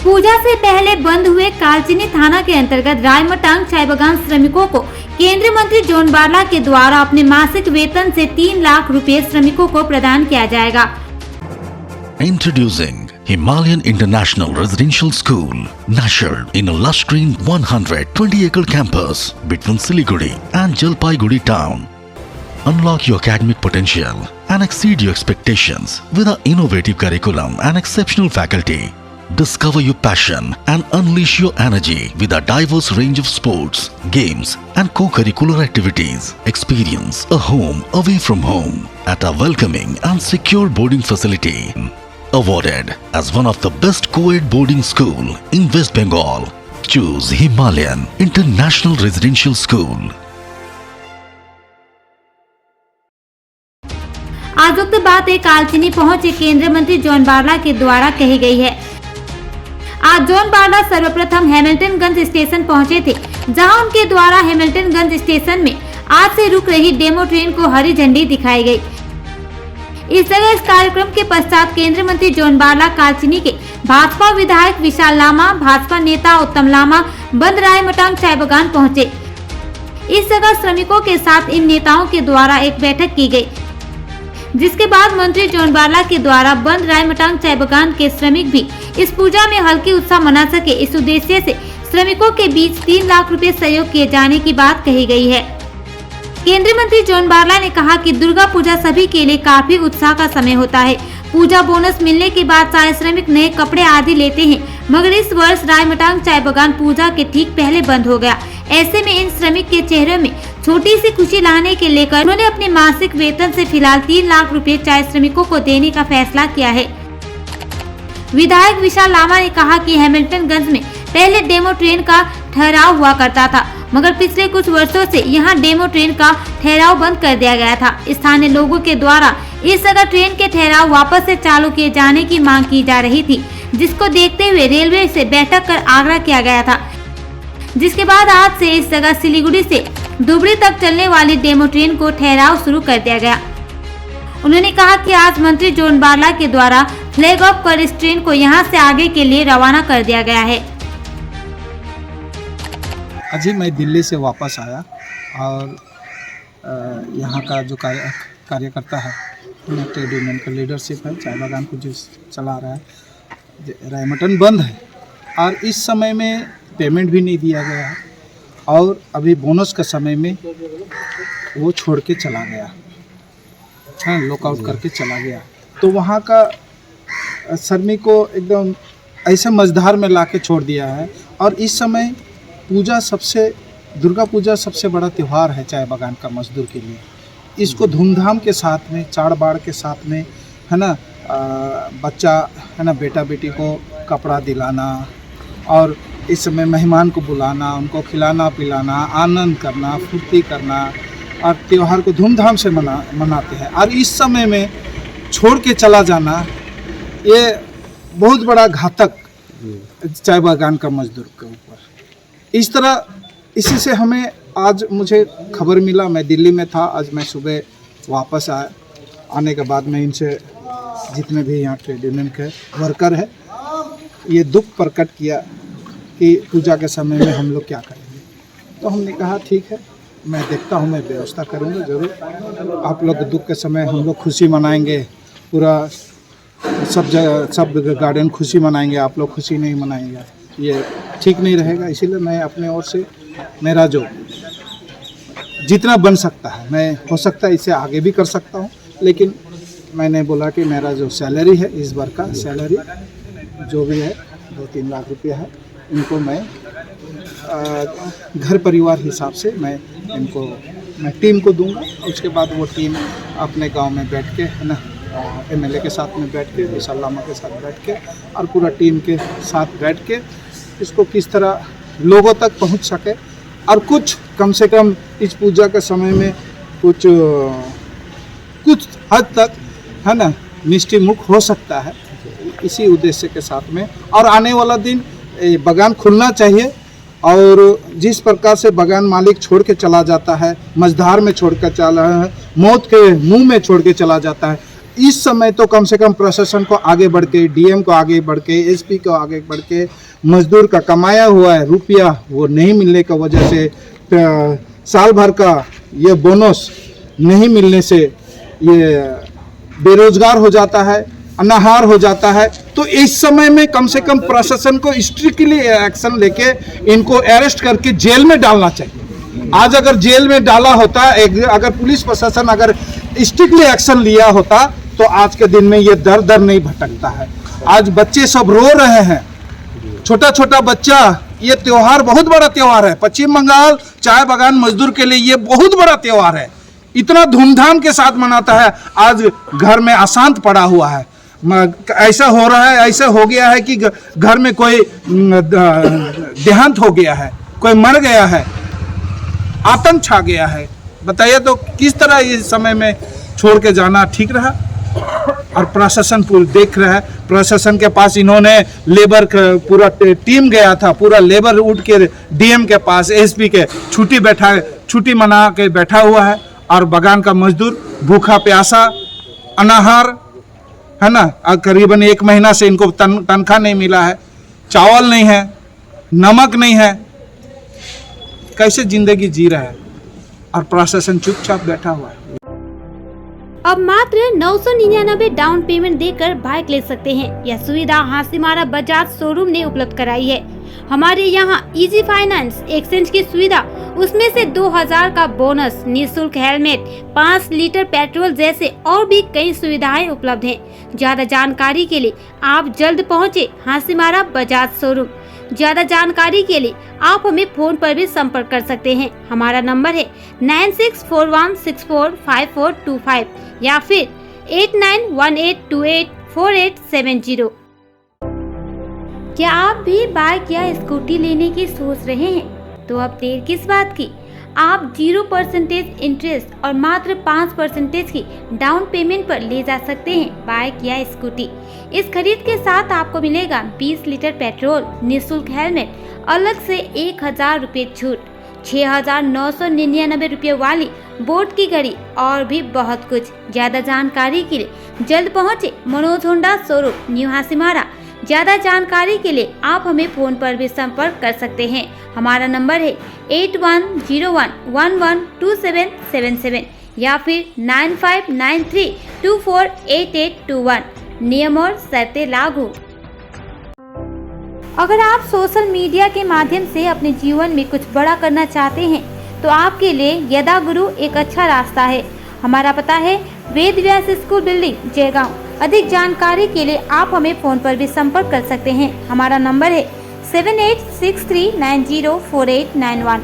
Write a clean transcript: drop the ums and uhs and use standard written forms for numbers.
पूजा से पहले बंद हुए कालचिनी थाना के अंतर्गत रायमटांग चाय बागान श्रमिकों को केंद्रीय मंत्री जॉन बारला के द्वारा अपने मासिक वेतन से 3 लाख रुपए श्रमिकों को प्रदान किया जाएगा। Introducing Himalayan International Residential School, nurtured in a lush green 120-acre campus between Siliguri and Jalpaiguri town. Unlock your academic potential and exceed your expectations with our innovative curriculum and exceptional faculty. Discover your passion and unleash your energy with a diverse range of sports, games and co-curricular activities. Experience a home away from home at a welcoming and secure boarding facility. Awarded as one of the best co-ed boarding school in West Bengal. Choose Himalayan International Residential School. आज उक्त बातें कालचिनी पहुंचे केंद्रीय मंत्री John Barla के द्वारा कही गई है। आज जॉन बारला सर्वप्रथम हैमिल्टनगंज स्टेशन पहुंचे थे, जहां उनके द्वारा हैमिल्टनगंज स्टेशन में आज से रुक रही डेमो ट्रेन को हरी झंडी दिखाई गई। इस जगह इस कार्यक्रम के पश्चात केंद्रीय मंत्री जॉन बारला कालचिनी के भाजपा विधायक विशाल लामा, भाजपा नेता उत्तम लामा बंद रायमटांग चाय बागान पहुंचे। इस जगह श्रमिकों के साथ इन नेताओं के द्वारा एक बैठक की गई, जिसके बाद मंत्री जॉन बारला के द्वारा बंद रायमटांग चाय बागान के श्रमिक भी इस पूजा में हल्की उत्साह मना सके, इस उद्देश्य से श्रमिकों के बीच 3 लाख रुपए सहयोग किए जाने की बात कही गई है। केंद्रीय मंत्री जॉन बारला ने कहा कि दुर्गा पूजा सभी के लिए काफी उत्साह का समय होता है। पूजा बोनस मिलने के बाद चाय श्रमिक नए कपड़े आदि लेते हैं, मगर इस वर्ष रायमटांग चाय बागान पूजा के ठीक पहले बंद हो गया। ऐसे में इन श्रमिक के चेहरे में छोटी सी खुशी लाने के लेकर उन्होंने अपने मासिक वेतन से फिलहाल 3 लाख रुपए चाय श्रमिकों को देने का फैसला किया है। विधायक विशाल लामा ने कहा कि हैमिल्टनगंज में पहले डेमो ट्रेन का ठहराव हुआ करता था, मगर पिछले कुछ वर्षों से यहां डेमो ट्रेन का ठहराव बंद कर दिया गया था। स्थानीय लोगों के द्वारा इस जगह ट्रेन के ठहराव वापस से चालू किए जाने की मांग की जा रही थी, जिसको देखते हुए रेलवे से बैठक कर आग्रह किया गया था, जिसके बाद आज से इस जगह सिलीगुड़ी से धुबरी तक चलने वाली डेमो ट्रेन को ठहराव शुरू कर दिया गया। उन्होंने कहा कि आज मंत्री जॉन बारला के द्वारा फ्लैग ऑफ कर इस ट्रेन को यहां से आगे के लिए रवाना कर दिया गया है। अजी मैं दिल्ली से वापस आया और यहाँ का जो कार्यकर्ता है, ट्रेड यूनियन का लीडरशिप है, चाय बागान को जो चला रहा है, रायमटन बंद है और इस समय में पेमेंट भी नहीं दिया गया और अभी बोनस का समय में वो छोड़ के चला गया, हाँ, लॉकआउट करके चला गया। तो वहाँ का श्रमिक को एकदम ऐसे मझधार में लाके छोड़ दिया है। और इस समय दुर्गा पूजा सबसे बड़ा त्यौहार है चाय बागान का मजदूर के लिए। इसको धूमधाम के साथ में, चाड़ बाड़ के साथ में, है ना, बच्चा है ना, बेटा बेटी को कपड़ा दिलाना और इस समय मेहमान को बुलाना, उनको खिलाना पिलाना, आनंद करना, फुर्ती करना और त्यौहार को धूमधाम से मनाते हैं। और इस समय में छोड़ के चला जाना ये बहुत बड़ा घातक चाय बागान का मजदूर के ऊपर। इस तरह इसी से हमें आज मुझे खबर मिला, मैं दिल्ली में था, आज मैं सुबह वापस आया। आने के बाद मैं इनसे जितने भी यहाँ ट्रेड यूनियन के वर्कर है ये दुख प्रकट किया कि पूजा के समय में हम लोग क्या करेंगे। तो हमने कहा ठीक है, मैं देखता हूँ, मैं व्यवस्था करूँगा ज़रूर। आप लोग दुख के समय हम लोग खुशी मनाएंगे, पूरा सब जगह सब गार्डन खुशी मनाएंगे, आप लोग खुशी नहीं मनाएंगे, ये ठीक नहीं रहेगा। इसीलिए मैं अपने ओर से मेरा जो जितना बन सकता है, मैं हो सकता है इससे आगे भी कर सकता हूँ, लेकिन मैंने बोला कि मेरा जो सैलरी है इस बार का सैलरी जो भी है 2-3 लाख रुपया है, इनको मैं घर परिवार हिसाब से मैं टीम को दूंगा। उसके बाद वो टीम अपने गांव में बैठ के, है ना, एमएलए के साथ में बैठ के, विशाल लामा के साथ बैठ के और पूरा टीम के साथ बैठ के इसको किस तरह लोगों तक पहुंच सके और कुछ कम से कम इस पूजा के समय में कुछ हद तक, है ना, मिष्टी मुख हो सकता है, इसी उद्देश्य के साथ में। और आने वाला दिन बागान खुलना चाहिए और जिस प्रकार से बागान मालिक छोड़ के चला जाता है, मझधार में छोड़ कर चला है, मौत के मुंह में छोड़ के चला जाता है, इस समय तो कम से कम प्रशासन को आगे बढ़ के, डीएम को आगे बढ़ के, एसपी को आगे बढ़ के, मजदूर का कमाया हुआ है रुपया वो नहीं मिलने की वजह से, साल भर का ये बोनस नहीं मिलने से ये बेरोजगार हो जाता है, अनाहार हो जाता है। तो इस समय में कम से कम प्रशासन को स्ट्रिक्टली एक्शन लेके इनको अरेस्ट करके जेल में डालना चाहिए। आज अगर जेल में डाला होता, अगर पुलिस प्रशासन अगर स्ट्रिक्टली एक्शन लिया होता तो आज के दिन में ये दर दर नहीं भटकता है। आज बच्चे सब रो रहे हैं, छोटा छोटा बच्चा। ये त्योहार बहुत बड़ा त्योहार है, पश्चिम बंगाल चाय बागान मजदूर के लिए ये बहुत बड़ा त्योहार है, इतना धूमधाम के साथ मनाता है। आज घर में अशांत पड़ा हुआ है, ऐसा हो रहा है, ऐसा हो गया है कि घर में कोई देहांत हो गया है, कोई मर गया है, आतंक छा गया है। बताइए तो किस तरह इस समय में छोड़ के जाना ठीक रहा? और प्रशासन देख रहा है, प्रशासन के पास इन्होंने लेबर पूरा टीम गया था, पूरा लेबर उठ के डीएम के पास, एसपी के छुट्टी मना के बैठा हुआ है। और बागान का मजदूर भूखा प्यासा अनाहार है ना, करीबन 1 महीना से इनको तनख्वाह नहीं मिला है, चावल नहीं है, नमक नहीं है, कैसे जिंदगी जी रहा है और प्रशासन चुपचाप बैठा हुआ है। अब मात्र 999 डाउन पेमेंट देकर बाइक ले सकते हैं। यह सुविधा हासीमारा बजाज शोरूम ने उपलब्ध कराई है। हमारे यहाँ इजी फाइनेंस, एक्सचेंज की सुविधा, उसमें से 2000 का बोनस, निःशुल्क हेलमेट, 5 लीटर पेट्रोल जैसे और भी कई सुविधाएं उपलब्ध हैं। ज्यादा जानकारी के लिए आप जल्द पहुँचे हासीमारा बजाज शोरूम। ज्यादा जानकारी के लिए आप हमें फोन पर भी संपर्क कर सकते हैं। हमारा नंबर है 9641645425 या फिर 8918284870। क्या आप भी बाइक या स्कूटी लेने की सोच रहे हैं? तो अब देर किस बात की, आप 0% इंटरेस्ट और मात्र 5% की डाउन पेमेंट पर ले जा सकते हैं बाइक या स्कूटी। इस खरीद के साथ आपको मिलेगा 20 लीटर पेट्रोल, निःशुल्क हेलमेट, अलग से 1000 रुपये छूट, 6999 रुपये वाली बोट की घड़ी और भी बहुत कुछ। ज्यादा जानकारी के लिए जल्द पहुँचे Manoj Honda showroom, new Hasimara. ज्यादा जानकारी के लिए आप हमें फोन पर भी संपर्क कर सकते हैं। हमारा नंबर है 8101112777 या फिर 9593248821। नियम और शर्तें लागू। अगर आप सोशल मीडिया के माध्यम से अपने जीवन में कुछ बड़ा करना चाहते हैं तो आपके लिए यदा गुरु एक अच्छा रास्ता है। हमारा पता है वेद व्यास स्कूल बिल्डिंग, जयगांव। अधिक जानकारी के लिए आप हमें फोन पर भी संपर्क कर सकते हैं। हमारा नंबर है 7863904891।